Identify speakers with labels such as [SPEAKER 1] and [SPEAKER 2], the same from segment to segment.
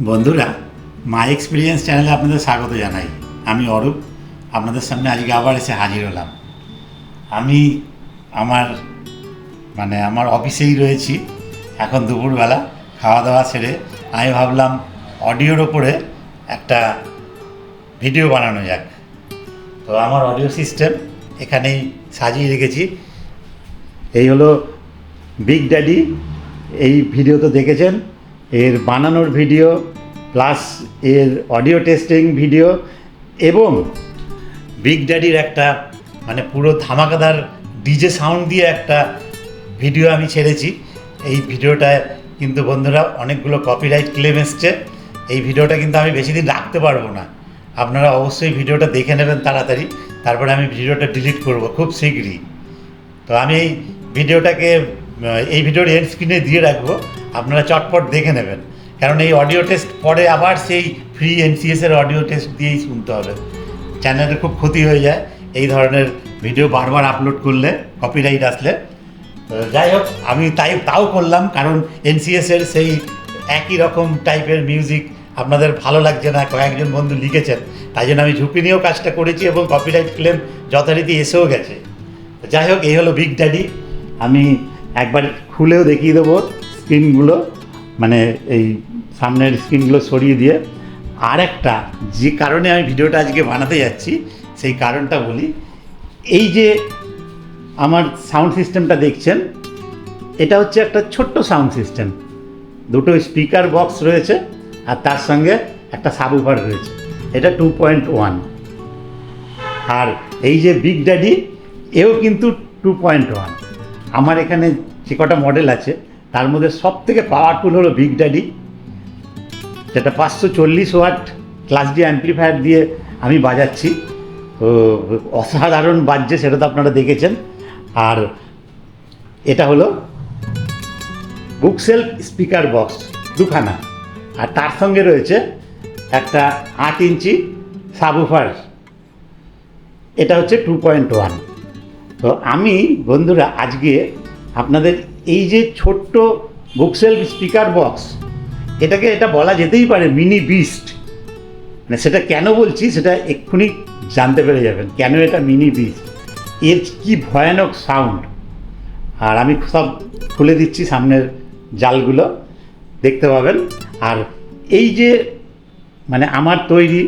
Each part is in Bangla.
[SPEAKER 1] বন্ধুরা, মাই এক্সপিরিয়েন্স চ্যানেলে আপনাদের স্বাগত জানাই। আমি অরূপ, আপনাদের সামনে আজকে আবার এসে হাজির হলাম। আমি আমার অফিসেই রয়েছি। এখন দুপুরবেলা খাওয়া দাওয়া সেরে আমি ভাবলাম অডিওর ওপরে একটা ভিডিও বানানো যাক। তো আমার অডিও সিস্টেম এখানেই সাজিয়ে রেখেছি। এই হলো বিগ ড্যাডি। এই ভিডিও তো দেখেছেন, এর বানানোর ভিডিও প্লাস এর অডিও টেস্টিং ভিডিও এবং বিগ ড্যাডির একটা পুরো ধামাকাদার ডিজে সাউন্ড দিয়ে একটা ভিডিও আমি ছেড়েছি। এই ভিডিওটায় কিন্তু বন্ধুরা অনেকগুলো কপিরাইট ক্লেম এসছে। এই ভিডিওটা কিন্তু আমি বেশি দিন রাখতে পারবো না। আপনারা অবশ্যই ভিডিওটা দেখে নেবেন তাড়াতাড়ি, তারপরে আমি ভিডিওটা ডিলিট করব খুব শীঘ্রই। তো আমি এই ভিডিওটাকে এই ভিডিওর এন্ড স্ক্রিনে দিয়ে রাখবো, আপনারা চটপট দেখে নেবেন। কারণ এই অডিও টেস্ট পরে আবার সেই ফ্রি এনসিএসের অডিও টেস্ট দিয়েই শুনতে হবে। চ্যানেলের খুব ক্ষতি হয়ে যায় এই ধরনের ভিডিও বারবার আপলোড করলে, কপিরাইট আসলে। যাই হোক, আমি তাও করলাম, কারণ এনসিএসের সেই একই রকম টাইপের মিউজিক আপনাদের ভালো লাগছে না, কয়েকজন বন্ধু লিখেছেন। তাই জন্য আমি ঝুঁকি নিয়েও কাজটা করেছি এবং কপিরাইট ক্লেম যথারীতি এসেও গেছে। যাই হোক, এই হলো বিগ ড্যাডি। আমি একবার খুলেও দেখিয়ে দেবো স্ক্রিনগুলো, এই সামনের স্ক্রিনগুলো সরিয়ে দিয়ে। আর একটা যে কারণে আমি ভিডিওটা আজকে বানাতে যাচ্ছি সেই কারণটা বলি। এই যে আমার সাউন্ড সিস্টেমটা দেখছেন, এটা হচ্ছে একটা ছোট্ট সাউন্ড সিস্টেম। দুটো স্পিকার বক্স রয়েছে আর তার সঙ্গে একটা সাবউফার রয়েছে। এটা 2.1। আর এই যে বিগ ড্যাডি, এও কিন্তু 2.1। আমার এখানে যে কটা মডেল আছে তার মধ্যে সব থেকে পাওয়ারফুল হলো বিগ ড্যাডি, যেটা 540 ওয়াট ক্লাস ডি অ্যাম্প্লিফায়ার দিয়ে আমি বাজাচ্ছি। তো অসাধারণ বাজছে, সেটা তো আপনারা দেখেছেন। আর এটা হলো বুকশেলফ স্পিকার বক্স দুখানা, আর তার সঙ্গে রয়েছে একটা 8 ইঞ্চি সাবউফার। এটা হচ্ছে 2.1। তো আমি বন্ধুরা আজকে আপনাদের এই যে ছোট্ট বুকশেলফ স্পিকার বক্স, এটা বলা যেতেই পারে মিনি বিস্ট। সেটা কেন বলছি সেটা এক্ষুনি জানতে পেরে যাবেন, কেন এটা মিনি বিস্ট, এর কি ভয়ানক সাউন্ড। আর আমি সব খুলে দিচ্ছি, সামনের জালগুলো দেখতে পাবেন। আর এই যে আমার তৈরি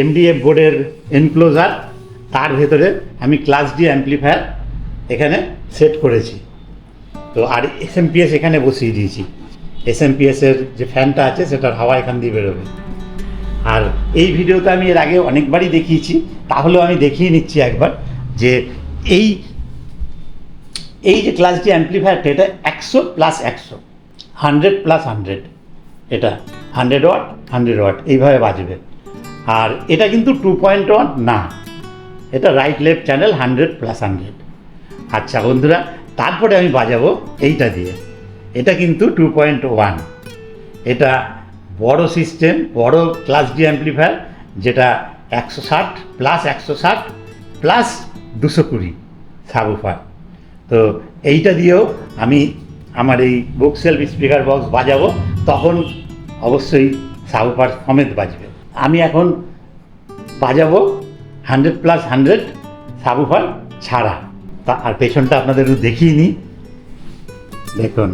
[SPEAKER 1] এমডিএফ বোর্ডের এনক্লোজার, তার ভেতরে আমি ক্লাস ডি অ্যাম্প্লিফায়ার এখানে সেট করেছি। তো আর এসএমপিএস এখানে বসিয়ে দিয়েছি। এসএমপিএসের যে ফ্যানটা আছে সেটার হাওয়া এখান দিয়ে বেরোবে। আর এই ভিডিওতে আমি এর আগে অনেকবারই দেখিয়েছি, তাহলেও আমি দেখিয়ে নিচ্ছি একবার যে এই যে ক্লাস ডি অ্যাম্প্লিফায়ারটা, এটা 100+100, 100+100। এটা 100 ওয়াট 100 ওয়াট এইভাবে বাজবে। আর এটা কিন্তু 2.1 না, এটা রাইট লেফট চ্যানেল 100+100। আচ্ছা বন্ধুরা, তারপরে আমি বাজাবো এইটা দিয়ে। এটা কিন্তু 2.1। এটা বড় সিস্টেম, বড় ক্লাস ডি অ্যাম্প্লিফায়ার, যেটা 160+160+220 সাবউফার। তো এইটা দিয়েও আমি আমার এই বুকশেলফ স্পিকার বক্স বাজাবো, তখন অবশ্যই সাবউফার সমেত বাজবে। আমি এখন বাজাবো 100+100 সাবউফার ছাড়া। আর পেছনটা আপনাদের দেখিয়ে নিই। দেখুন,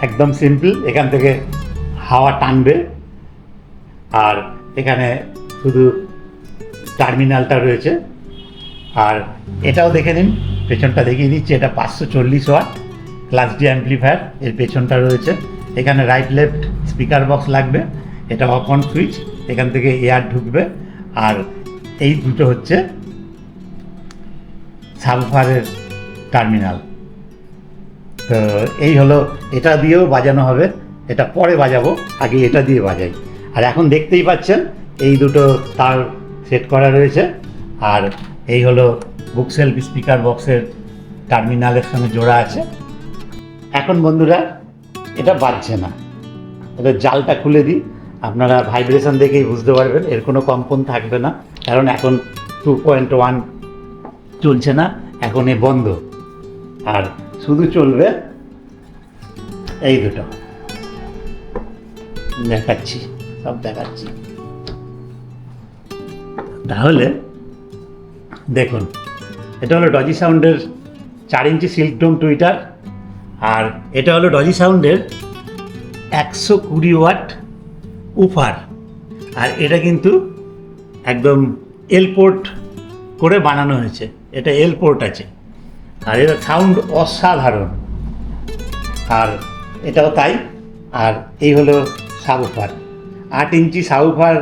[SPEAKER 1] একদম সিম্পল। এখান থেকে হাওয়া টানবে, আর এখানে শুধু টার্মিনালটা রয়েছে। আর এটাও দেখে নিন, পেছনটা দেখিয়ে দিচ্ছি। এটা 540 ওয়াট ক্লাস ডি অ্যাম্প্লিফায়ার, এর পেছনটা রয়েছে। এখানে রাইট লেফট স্পিকার বক্স লাগবে, এটা অফ অন সুইচ, এখান থেকে এয়ার ঢুকবে। আর এই দুটো হচ্ছে সাবউফারের টার্মিনাল। তো এই হলো, এটা দিয়েও বাজানো হবে, এটা পরে বাজাবো, আগে এটা দিয়ে বাজাই। আর এখন দেখতেই পাচ্ছেন এই দুটো তার সেট করা রয়েছে। আর এই হলো বুকশেলফ স্পিকার বক্সের টার্মিনালের সঙ্গে জোড়া আছে। এখন বন্ধুরা এটা বাজছে না, এটা জালটা খুলে দিই, আপনারা ভাইব্রেশন দেখেই বুঝতে পারবেন এর কোনো কম্পন থাকবে না, কারণ এখন 2.1 চলছে না, এখন এ বন্ধ। আর শুধু চলবে এই দুটো। দেখাচ্ছি, সব দেখাচ্ছি। তাহলে দেখুন, এটা হলো ডজি সাউন্ডের 4 ইঞ্চি সিল্ক ডোম টুইটার, আর এটা হলো ডজি সাউন্ডের 120 ওয়াট উফার। আর এটা কিন্তু একদম এল পোর্ট করে বানানো হয়েছে, এটা এল পোর্ট আছে, আর এটা সাউন্ড অসাধারণ। আর এটাও তাই। আর এই হলো সাবউফার, 8 ইঞ্চি সাবউফার।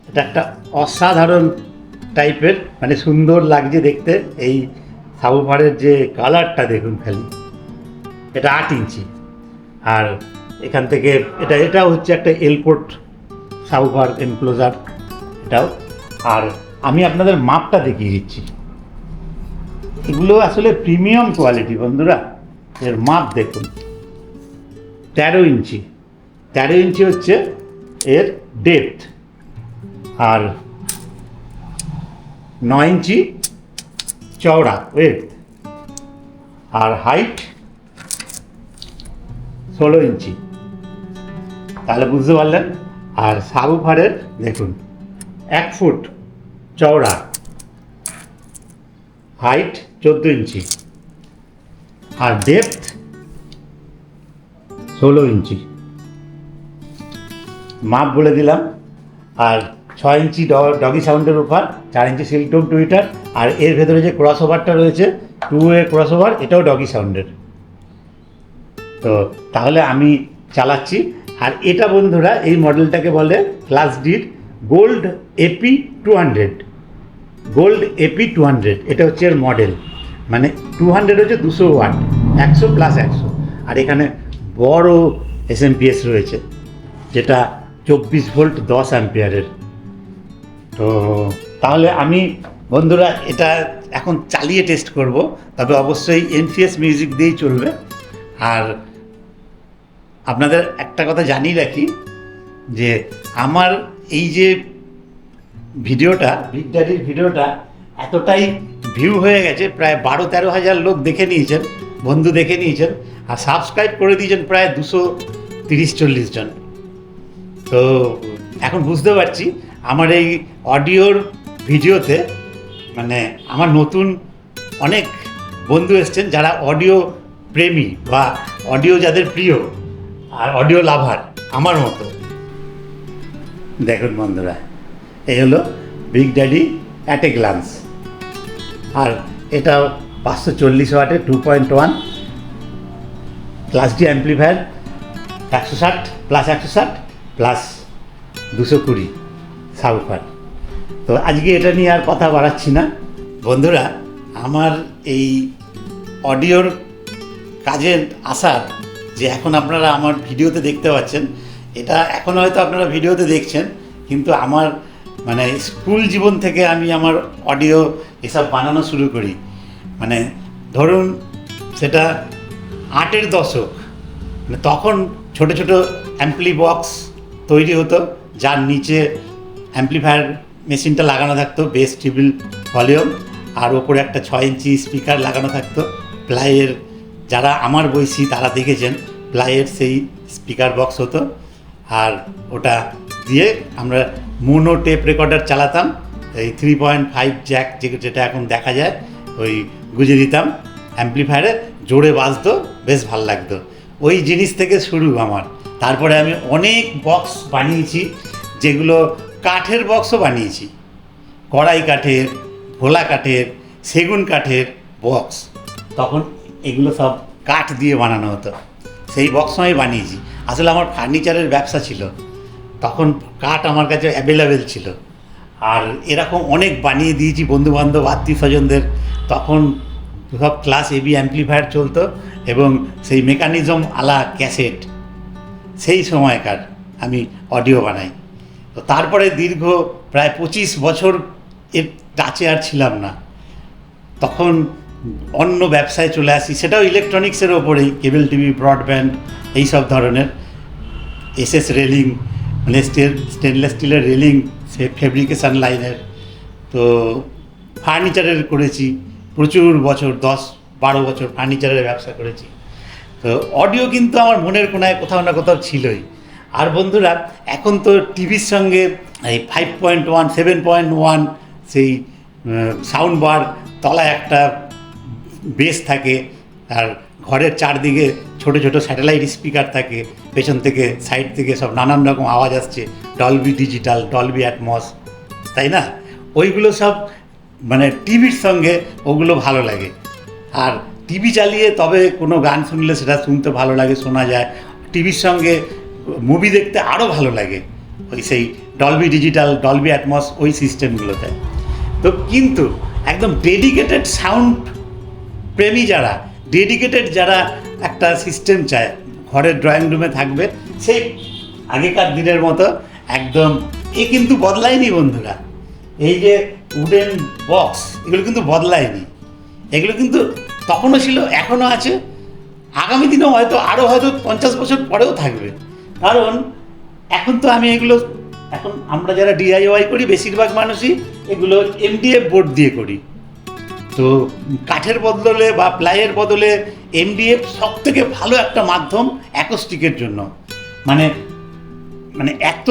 [SPEAKER 1] এটা একটা অসাধারণ টাইপের, মানে সুন্দর লাগছে দেখতে। এই সাবউফারের যে কালারটা দেখুন খালি, এটা 8 ইঞ্চি। আর এখান থেকে এটাও হচ্ছে একটা এলপোর্ট সাবউফার এনক্লোজার এটাও। আর আমি আপনাদের মাপটা দেখিয়ে দিচ্ছি, এগুলো আসলে প্রিমিয়াম কোয়ালিটি বন্ধুরা। এর মাপ দেখুন, 13 ইঞ্চি, 13 ইঞ্চি হচ্ছে এর ডেপথ, আর 9 ইঞ্চি চওড়া ওয়েট, আর হাইট 16 ইঞ্চি। তাহলে বুঝতে পারলেন। আর সাবউফারের দেখুন 1 ফুট চওড়া, হাইট 14 ইঞ্চি, আর ডেপথ 16 ইঞ্চি। মাপ বলে দিলাম। আর 6 ইঞ্চি ডগি সাউন্ডের উপর, 4 ইঞ্চি সিল্ক ডোম টুইটার, আর এর ভেতরে যে ক্রস ওভারটা রয়েছে 2-ওয়ে ক্রস ওভার, এটাও ডগি সাউন্ডের। তো তাহলে আমি চালাচ্ছি। আর এটা বন্ধুরা, এই মডেলটাকে বলে ক্লাস ডির গোল্ড এপি 200, গোল্ড এপি 200। এটা হচ্ছে এর মডেল, মানে 200 হচ্ছে 200 ওয়াট, 100 প্লাস 100। আর এখানে বড় এসএমপিএস রয়েছে, যেটা 24 ভোল্ট 10 অ্যাম্পিয়ারের। তো তাহলে আমি বন্ধুরা এটা এখন চালিয়ে টেস্ট করব, তবে অবশ্যই এনফিএস মিউজিক দিয়েই চলবে। আর আপনাদের একটা কথা জানিয়ে রাখি যে আমার এই যে ভিডিওটা, বিগ ড্যাডির ভিডিওটা এতটাই ভিউ হয়ে গেছে, প্রায় 12-13 হাজার লোক দেখে নিয়েছেন, বন্ধু দেখে নিয়েছেন, আর সাবস্ক্রাইব করে দিয়েছেন প্রায় 230-40 জন। তো এখন বুঝতে পারছি আমার এই অডিওর ভিডিওতে, মানে আমার নতুন অনেক বন্ধু এসছেন যারা অডিও প্রেমী বা অডিও যাদের প্রিয় আর অডিও লাভার আমার মতো। দেখুন বন্ধুরা, এই হলো big daddy at a glance. আর এটা 540 ওয়াটের 2.1 class D amplifier, 160 plus 160 plus 220 subwoofer. তো আজকে এটা নিয়ে আর কথা বাড়াচ্ছি না বন্ধুরা। আমার এই অডিওর কাজের আসার যে এখন আপনারা আমার ভিডিওতে দেখতে পাচ্ছেন, এটা এখন হয়তো আপনারা ভিডিওতে দেখছেন, কিন্তু আমার মানে স্কুল জীবন থেকে আমি আমার অডিও এসব বানানো শুরু করি। মানে ধরুন সেটা 8-এর দশক, মানে তখন ছোট ছোট অ্যাম্পলি বক্স তৈরি হতো, যার নিচে অ্যাম্প্লিফায়ার মেশিনটা লাগানো থাকতো, বেস ট্রিবল ভলিউম, আর ওপরে একটা 6 ইঞ্চি স্পিকার লাগানো থাকতো প্লাইয়ের। যারা আমার বয়সী তারা দেখেছেন, প্লাইয়ের সেই স্পিকার বক্স হতো, আর ওটা দিয়ে আমরা মোনো টেপ রেকর্ডার চালাতাম। এই 3.5 জ্যাক যেটা এখন দেখা যায়, ওই গুঁজে দিতাম অ্যাম্প্লিফায়ারে, জোরে বাজতো, বেশ ভাল লাগতো। ওই জিনিস থেকে শুরু আমার। তারপরে আমি অনেক বক্স বানিয়েছি, যেগুলো কাঠের বক্সও বানিয়েছি, কড়াই কাঠের, ভোলা কাঠের, সেগুন কাঠের বক্স। তখন এগুলো সব কাঠ দিয়ে বানানো হতো, সেই বক্স আমি বানিয়েছি। আসলে আমার ফার্নিচারের ব্যবসা ছিল, তখন কাঠ আমার কাছে অ্যাভেলেবেল ছিল। আর এরকম অনেক বানিয়ে দিয়েছি বন্ধুবান্ধব, আত্মীয় স্বজনদের। তখন সব ক্লাস এবি অ্যাম্প্লিফায়ার চলতো, এবং সেই মেকানিজম আলা ক্যাসেট, সেই সময়কার আমি অডিও বানাই। তো তারপরে দীর্ঘ প্রায় 25 বছর এর টাচে আর ছিলাম না। তখন অন্য ব্যবসায় চলে আসি, সেটাও ইলেকট্রনিক্সের ওপরেই, কেবল টিভি, ব্রডব্যান্ড, এই সব ধরনের। এসএস রেলিং, মানে স্টেনলেস স্টিলের রেলিং, ফেব্রিকেশান লাইনের। তো ফার্নিচারের করেছি প্রচুর বছর, 10-12 বছর ফার্নিচারের ব্যবসা করেছি। তো অডিও কিন্তু আমার মনের কোনায় কোথাও না কোথাও ছিলই। আর বন্ধুরা, এখন তো টিভির সঙ্গে এই 5.1 7.1 সেই সাউন্ড বার, তলায় একটা বেস থাকে, আর ঘরের চারদিকে ছোট ছোট স্যাটেলাইট স্পিকার থাকে, পেছন থেকে সাইড থেকে সব নানান রকম আওয়াজ আসছে, ডলবি ডিজিটাল, ডলবি অ্যাটমস, তাই না? ওইগুলো সব মানে টিভির সঙ্গে ওগুলো ভালো লাগে। আর টিভি চালিয়ে তবে কোনো গান শুনলে সেটা শুনতে ভালো লাগে, শোনা যায়। টিভির সঙ্গে মুভি দেখতে আরও ভালো লাগে ওই সেই ডলবি ডিজিটাল, ডলবি অ্যাটমস, ওই সিস্টেমগুলোতে। তো কিন্তু একদম ডেডিকেটেড সাউন্ড প্রেমী যারা, ডেডিকেটেড যারা একটা সিস্টেম চায় ঘরের ড্রয়িং রুমে থাকবে, সেই আগেকার দিনের মতো একদম কিন্তু বদলায়নি বন্ধুরা। এই যে উডেন বক্স, এগুলো কিন্তু বদলায়নি, এগুলো কিন্তু তখনও ছিল, এখনও আছে, আগামী দিনেও হয়তো 50 বছর পরেও থাকবে। কারণ এখন তো এখন আমরা যারা ডিআইওয়াই করি, বেশিরভাগ মানুষই এগুলো এমডিএফ বোর্ড দিয়ে করি। তো কাঠের বদলে বা প্লাইয়ের বদলে এমডিএফ সব থেকে ভালো একটা মাধ্যম অ্যাকোস্টিকের জন্য। মানে এত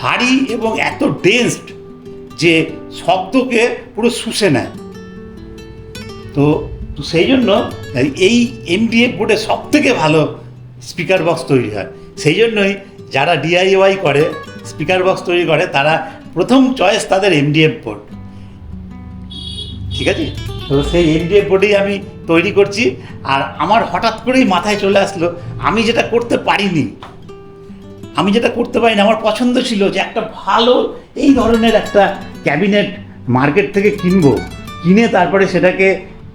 [SPEAKER 1] ভারী এবং এত ডেন্সড যে শব্দকে পুরো শুষে নেয়। তো সেই জন্য এই এমডিএফ বোর্ডে সব থেকে ভালো স্পিকার বক্স তৈরি হয়। সেই জন্যই যারা ডিআইওয়াই করে, স্পিকার বক্স তৈরি করে, তারা প্রথম চয়েস তাদের এমডিএফ বোর্ড। ঠিক আছে? তো সেই এমডিএফ বোর্ডেই আমি তৈরি করছি। আর আমার হঠাৎ করেই মাথায় চলে আসলো, আমি যেটা করতে পারিনি, আমার পছন্দ ছিল যে একটা ভালো এই ধরনের একটা ক্যাবিনেট মার্কেট থেকে কিনে তারপরে সেটাকে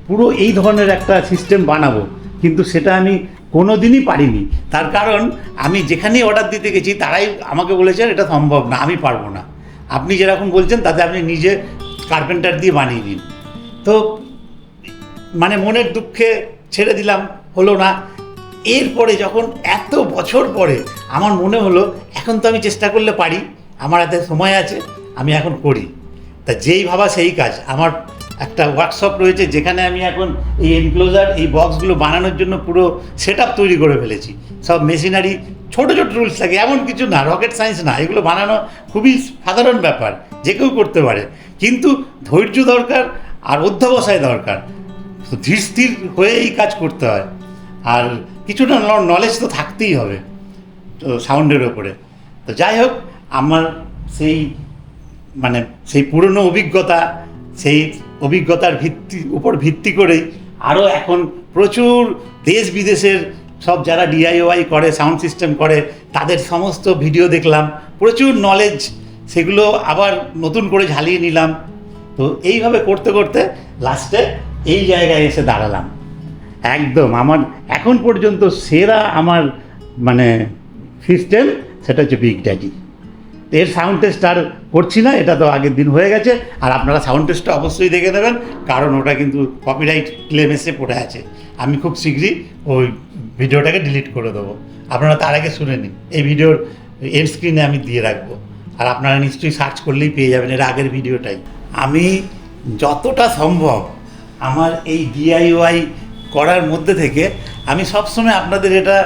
[SPEAKER 1] পুরো এই ধরনের একটা সিস্টেম বানাবো, কিন্তু সেটা আমি কোনো দিনই পারিনি। তার কারণ আমি যেখানেই অর্ডার দিতে গেছি তারাই আমাকে বলেছেন এটা সম্ভব না, আমি পারবো না, আপনি যেরকম বলছেন তাতে আপনি নিজে কার্পেন্টার দিয়ে বানিয়ে নিন। তো মনের দুঃখে ছেড়ে দিলাম, হলো না। এরপরে যখন এত বছর পরে আমার মনে হলো এখন তো আমি চেষ্টা করলে পারি, আমার হাতে সময় আছে, আমি এখন করি। তা যেই ভাবা সেই কাজ। আমার একটা ওয়ার্কশপ রয়েছে যেখানে আমি এখন এই এনক্লোজার, এই বক্সগুলো বানানোর জন্য পুরো সেট আপ তৈরি করে ফেলেছি। সব মেশিনারি, ছোটো ছোটো রুলস থাকে, এমন কিছু না, রকেট সায়েন্স না, এগুলো বানানো খুবই সাধারণ ব্যাপার, যে কেউ করতে পারে। কিন্তু ধৈর্য দরকার আর অধ্যবসায় দরকার, ধীর স্থির হয়ে এই কাজ করতে হয়। আর কিছুটা নলেজ তো থাকতেই হবে তো সাউন্ডের ওপরে। তো যাই হোক, আমার সেই পুরনো অভিজ্ঞতা, সেই অভিজ্ঞতার উপর ভিত্তি করেই আরও এখন প্রচুর দেশ বিদেশের সব যারা ডিআইওয়াই করে, সাউন্ড সিস্টেম করে, তাদের সমস্ত ভিডিও দেখলাম, প্রচুর নলেজ, সেগুলো আবার নতুন করে ঝালিয়ে নিলাম। তো এইভাবে করতে করতে লাস্টে এই জায়গায় এসে দাঁড়ালাম। একদম আমার এখন পর্যন্ত সেরা আমার সিস্টেম, সেটা হচ্ছে বিগ ড্যাডি। এর সাউন্ড টেস্ট আর করছি না, এটা তো আগের দিন হয়ে গেছে। আর আপনারা সাউন্ড টেস্টটা অবশ্যই দেখে নেবেন, কারণ ওটা কিন্তু কপিরাইট ক্লেম এসে পড়ে আছে। আমি খুব শীঘ্রই ওই ভিডিওটাকে ডিলিট করে দেবো, আপনারা তার আগে শুনে নিন। এই ভিডিওর এন্ড স্ক্রিনে আমি দিয়ে রাখবো, আর আপনারা নিশ্চয়ই সার্চ করলেই পেয়ে যাবেন এর আগের ভিডিওটাই। আমি যতটা সম্ভব আমার এই ডিআইওয়াই করার মধ্যে থেকে আমি সবসময় আপনাদের এটা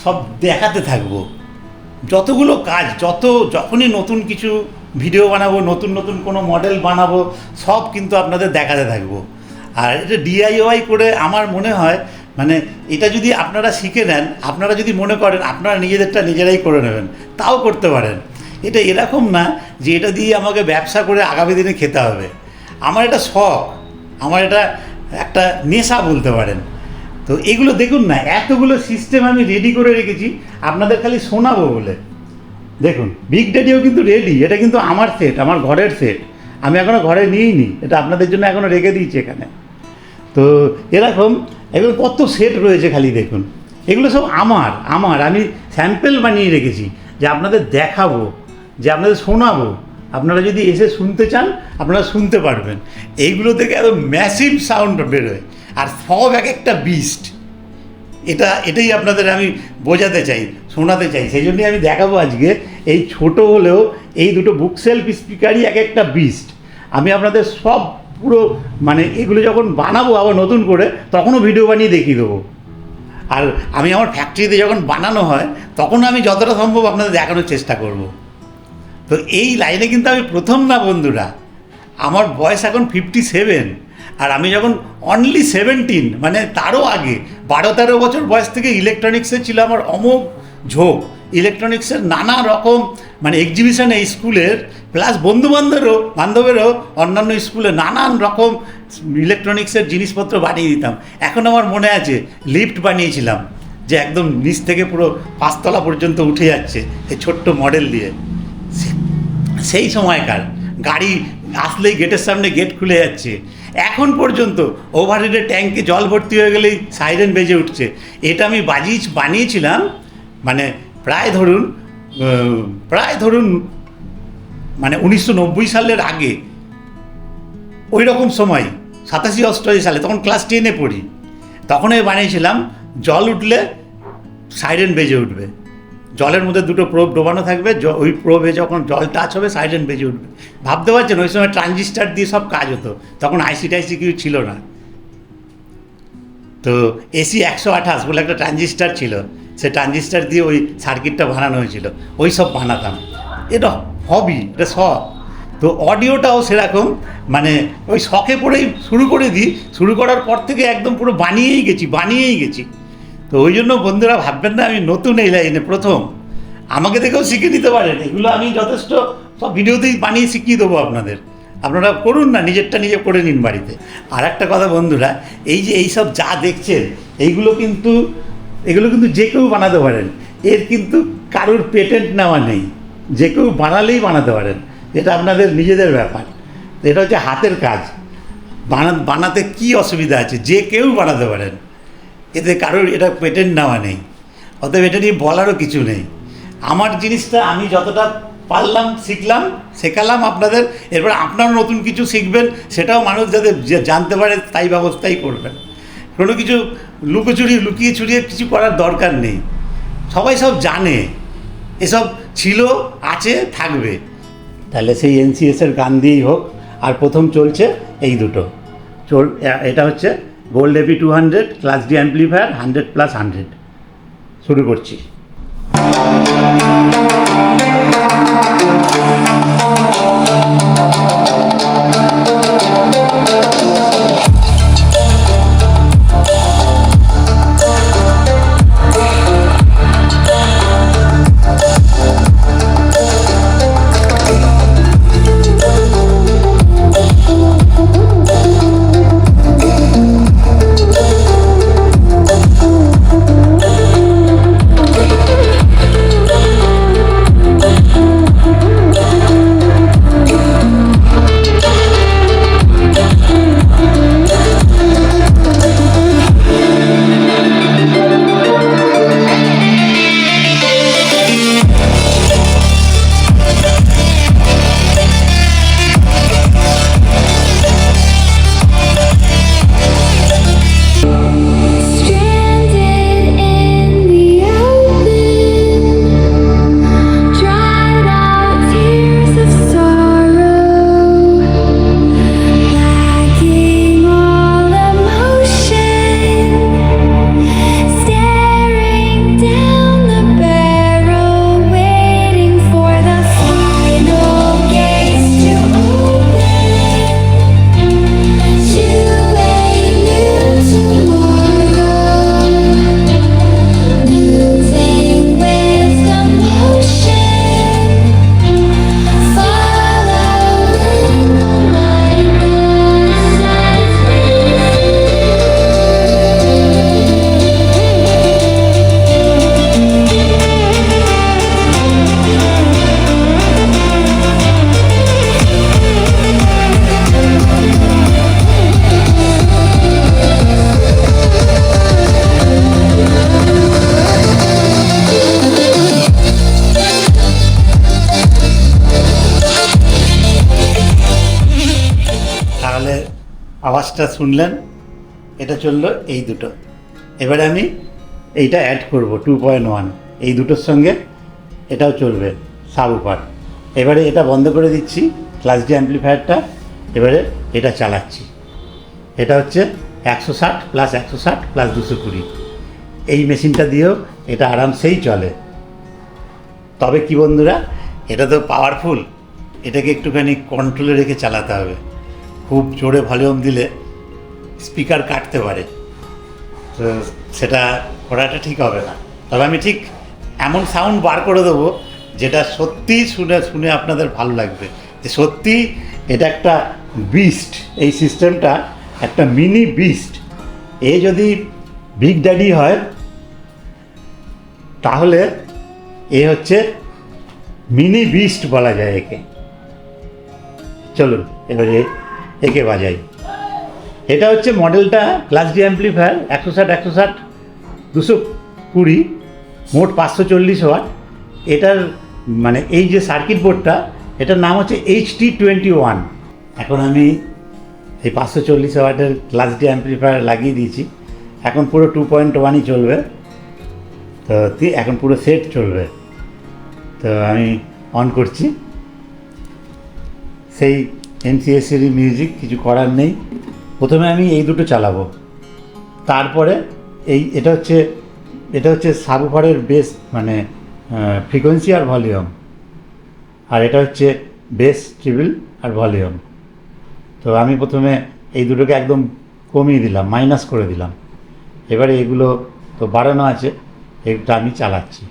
[SPEAKER 1] সব দেখাতে থাকবো। যতগুলো কাজ, যখনই নতুন কিছু ভিডিও বানাবো, নতুন কোনো মডেল বানাবো, সব কিন্তু আপনাদের দেখাতে থাকবো। আর এটা ডিআইওয়াই করে আমার মনে হয় এটা যদি আপনারা শিখে নেন, আপনারা যদি মনে করেন আপনারা নিজেদেরটা নিজেরাই করে নেবেন, তাও করতে পারেন। এটা এরকম না যে এটা দিয়ে আমাকে ব্যবসা করে আগামী দিনে খেতে হবে। আমার এটা শখ, আমার এটা একটা নেশা বলতে পারেন। তো এগুলো দেখুন না, এতগুলো সিস্টেম আমি রেডি করে রেখেছি আপনাদের খালি শোনাবো বলে। দেখুন, বিগ ড্যাডিও কিন্তু রেডি, এটা কিন্তু আমার সেট, আমার ঘরের সেট, আমি এখনও ঘরে নিইনি, এটা আপনাদের জন্য এখনও রেখে দিয়েছি এখানে। তো এরকম এগুলো কত সেট রয়েছে খালি দেখুন, এগুলো সব আমার আমি স্যাম্পেল বানিয়ে রেখেছি, যে আপনাদের দেখাবো, যে আপনাদের শোনাবো। আপনারা যদি এসে শুনতে চান আপনারা শুনতে পারবেন। এইগুলো থেকে এত ম্যাসিভ সাউন্ড বেরোয়, আর সব এক একটা বিস্ট। এটাই আপনাদের আমি বোঝাতে চাই, শোনাতে চাই। সেই জন্যই আমি দেখাবো আজকে। এই ছোট হলেও এই দুটো বুকসেলফ স্পিকারই এক একটা বিস্ট। আমি আপনাদের সব পুরো এগুলো যখন বানাবো আবার নতুন করে, তখনও ভিডিও বানিয়ে দেখিয়ে দেবো। আর আমি আমার ফ্যাক্টরিতে যখন বানানো হয় তখন আমি যতটা সম্ভব আপনাদের দেখানোর চেষ্টা করব। তো এই লাইনে কিন্তু আমি প্রথম না বন্ধুরা, আমার বয়স এখন 57, আর আমি যখন অনলি 17 মানে তারও আগে 12-13 বছর বয়স থেকে ইলেকট্রনিক্সে ছিল আমার অমোঘ ঝোঁক। ইলেকট্রনিক্সের নানা রকম মানে এক্সিবিশনে স্কুলের প্লাস বান্ধবেরও অন্যান্য স্কুলে নানান রকম ইলেকট্রনিক্সের জিনিসপত্র বানিয়ে দিতাম। এখন আমার মনে আছে লিফট বানিয়েছিলাম যে একদম নিচ থেকে পুরো 5 তলা পর্যন্ত উঠে যাচ্ছে এই ছোট্ট মডেল দিয়ে। সেই সময়কার গাড়ি আসলেই গেটের সামনে গেট খুলে যাচ্ছে। এখন পর্যন্ত ওভারহেডের ট্যাঙ্কে জল ভর্তি হয়ে গেলেই সাইরেন বেজে উঠছে। এটা আমি বানিয়েছিলাম মানে প্রায় ধরুন মানে 1990 সালের আগে, ওই রকম সময় 87-88 সালে, তখন ক্লাস 10-এ পড়ি। তখন আমি বানিয়েছিলাম জল উঠলে সাইরেন বেজে উঠবে, জলের মধ্যে দুটো প্রোব ডোবানো থাকবে, ওই প্রোবে যখন জল টাচ হবে সাইরেন বেজে উঠবে। ভাবতে পারছেন ওই সময় ট্রানজিস্টার দিয়ে সব কাজ হতো, তখন আইসি টাইসি কিছু ছিল না। তো এসি 128 বলে একটা ট্রানজিস্টার ছিল, সে ট্রানজিস্টার দিয়ে ওই সার্কিটটা বানানো হয়েছিল, ওই সব বানাতাম। এটা হবি, এটা শখ। তো অডিওটাও সেরকম মানে ওই শখে পড়েই শুরু করার পর থেকে একদম পুরো বানিয়েই গেছি। তো ওই জন্য বন্ধুরা ভাববেন না আমি নতুন এই লাইনে প্রথম, আমাকে দেখেও শিখে নিতে পারেন। এগুলো আমি যথেষ্ট সব ভিডিওতেই বানিয়ে শিখিয়ে দেবো আপনারা করুন না, নিজেরটা নিজে করে নিন বাড়িতে। আর একটা কথা বন্ধুরা, এইসব যা দেখছেন এগুলো কিন্তু যে কেউ বানাতে পারেন, এর কিন্তু কারোর পেটেন্ট নেওয়া নেই, যে কেউ বানালেই বানাতে পারেন, এটা আপনাদের নিজেদের ব্যাপার। এটা হচ্ছে হাতের কাজ, বানাতে কি অসুবিধা আছে, যে কেউ বানাতে পারেন, এতে কারোর এটা পেটেন্ট নেওয়া নেই, অতএব এটা নিয়ে বলারও কিছু নেই। আমার জিনিসটা আমি যতটা পারলাম শিখলাম, শেখালাম আপনাদের, এরপর আপনারা নতুন কিছু শিখবেন, সেটাও মানুষ যাতে জানতে পারে তাই ব্যবস্থাই করবেন। কোনো কিছু লুকিয়ে ছুড়িয়ে কিছু করার দরকার নেই, সবাই সব জানে, এসব ছিল, আছে, থাকবে। তাহলে সেই NCS-এর গান দিয়েই হোক। আর প্রথম চলছে এই দুটো এটা হচ্ছে gold AP 200 class D amplifier 100+100। শুরু করছি। আওয়াজটা শুনলেন, এটা চললো এই দুটো। এবারে আমি এইটা অ্যাড করব 2.1, এই দুটোর সঙ্গে এটাও চলবে সাবউফার। এবারে এটা বন্ধ করে দিচ্ছি ক্লাস D অ্যাম্পলিফায়ারটা, এবারে এটা চালাচ্ছি। এটা হচ্ছে 160 + 160 + 220, এই মেশিনটা দিয়েও এটা আরামসেই চলে। তবে কি বন্ধুরা, এটা তো পাওয়ারফুল, এটাকে একটুখানি কন্ট্রোলে রেখে চালাতে হবে। খুব জোরে ভলিউম দিলে স্পিকার কাটতে পারে, তো সেটা করাটা ঠিক হবে না। তবে আমি ঠিক এমন সাউন্ড বার করে দেবো যেটা সত্যি শুনে শুনে আপনাদের ভালো লাগবে, যে সত্যি এটা একটা বিস্ট। এই সিস্টেমটা একটা মিনি বিস্ট। এ যদি বিগ ড্যাডি হয় তাহলে এ হচ্ছে মিনি বিস্ট বলা যায় একে। চলুন এবারে একে বাজাই। এটা হচ্ছে মডেলটা ক্লাস ডি অ্যাম্পলিফায়ার, 160, 220, মোট 540 ওয়াট। এটার মানে এই যে সার্কিট বোর্ডটা, এটার নাম হচ্ছে HT21। এখন আমি এই 540 ওয়াটের ক্লাস ডি অ্যাম্পলিফায়ার লাগিয়ে দিয়েছি। এখন পুরো 2.1ই চলবে, তো এখন পুরো সেট চলবে। তো আমি অন করছি, সেই MCSর মিউজিক, কিছু করার নেই। প্রথমে আমি এই দুটো চালাবো, তারপরে এটা হচ্ছে সাবউফারের বেস, মানে ফ্রিকোয়েন্সি আর ভলিউম, আর এটা হচ্ছে বেস, ট্রিবল আর ভলিউম। তো আমি প্রথমে এই দুটোকে একদম কমিয়ে দিলাম, মাইনাস করে দিলাম। এবারে এগুলো তো বাড়ানো আছে, এটা আমি চালাচ্ছি।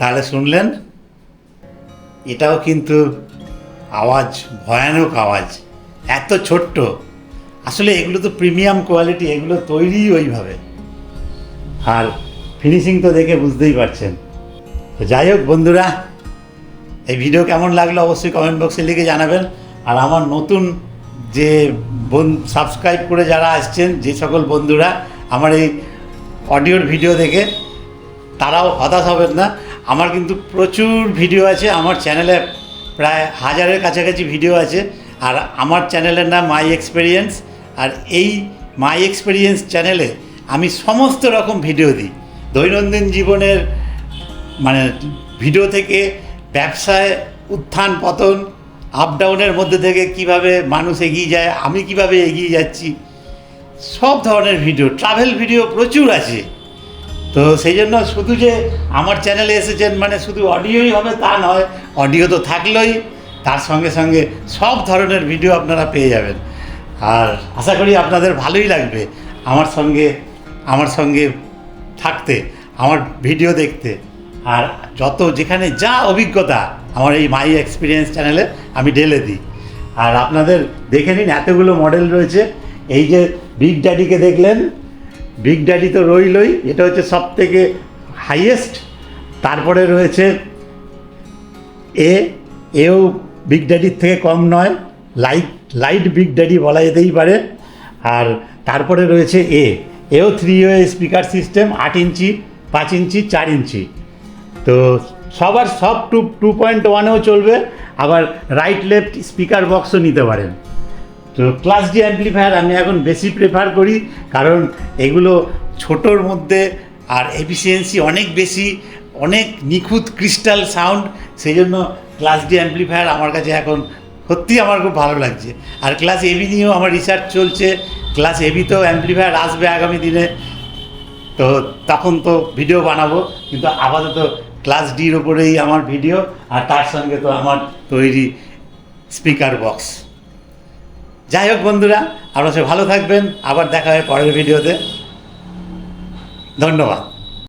[SPEAKER 1] তাহলে শুনলেন, এটাও কিন্তু আওয়াজ, ভয়ানক আওয়াজ, এত ছোট্ট। আসলে এগুলো তো প্রিমিয়াম কোয়ালিটি, এগুলো তৈরি ওইভাবে, আর ফিনিশিং তো দেখে বুঝতেই পারছেন। তো যাই হোক বন্ধুরা, এই ভিডিও কেমন লাগলো অবশ্যই কমেন্ট বক্সে লিখে জানাবেন। আর আমার নতুন যে সাবস্ক্রাইব করে যারা আসছেন, যে সকল বন্ধুরা আমার এই অডিওর ভিডিও দেখে, তারাও হতাশ হবেন না। আমার কিন্তু প্রচুর ভিডিও আছে আমার চ্যানেলে, প্রায় 1000-এর কাছাকাছি ভিডিও আছে। আর আমার চ্যানেলের নাম মাই এক্সপেরিয়েন্স। আর এই মাই এক্সপিরিয়েন্স চ্যানেলে আমি সমস্ত রকম ভিডিও দিই, দৈনন্দিন জীবনের মানে ভিডিও থেকে ব্যবসায় উত্থান পতন, আপ ডাউনের মধ্যে থেকে কিভাবে মানুষ এগিয়ে যায়, আমি কিভাবে এগিয়ে যাচ্ছি, সব ধরনের ভিডিও, ট্রাভেল ভিডিও প্রচুর আছে। তো সেই জন্য শুধু যে আমার চ্যানেলে এসেছেন মানে শুধু অডিওই হবে তা নয়, অডিও তো থাকলোই, তার সঙ্গে সঙ্গে সব ধরনের ভিডিও আপনারা পেয়ে যাবেন। আর আশা করি আপনাদের ভালোই লাগবে আমার সঙ্গে থাকতে, আমার ভিডিও দেখতে। আর যত যেখানে যা অভিজ্ঞতা আমার এই মাই এক্সপিরিয়েন্স চ্যানেলে আমি ঢেলে দিই। আর আপনাদের দেখে নিন, এতগুলো মডেল রয়েছে। এই যে বিগ ড্যাডিকে দেখলেন, বিগ ড্যাডি তো রইলই, এটা হচ্ছে সবথেকে হাইয়েস্ট। তারপরে রয়েছে এও বিগ ড্যাডির থেকে কম নয়, লাইট বিগ ড্যাডি বলা যেতেই পারে। আর তারপরে রয়েছে এও 3 ওয়ে স্পিকার সিস্টেম, 8 ইঞ্চি, 5 ইঞ্চি, 4 ইঞ্চি। তো সবার সব 2.1-এও চলবে, আবার রাইট লেফট স্পিকার বক্সও নিতে পারেন। তো ক্লাস ডি অ্যাম্পলিফায়ার আমি এখন বেশি প্রেফার করি, কারণ এগুলো ছোটোর মধ্যে আর এফিসিয়েন্সি অনেক বেশি, অনেক নিখুঁত ক্রিস্টাল সাউন্ড। সেই জন্য ক্লাস ডি অ্যাম্পলিফায়ার আমার কাছে এখন সত্যিই আমার খুব ভালো লাগছে। আর ক্লাস এবি নিয়েও আমার রিসার্চ চলছে, ক্লাস এবিতেও অ্যাম্পলিফায়ার আসবে আগামী দিনে, তো তখন তো ভিডিও বানাবো, কিন্তু আপাতত ক্লাস ডির ওপরেই আমার ভিডিও, আর তার সঙ্গে তো আমার তৈরি স্পিকার বক্স। যাই হোক বন্ধুরা, আপনারা সবাই ভালো থাকবেন, আবার দেখা হয় পরের ভিডিওতে। ধন্যবাদ।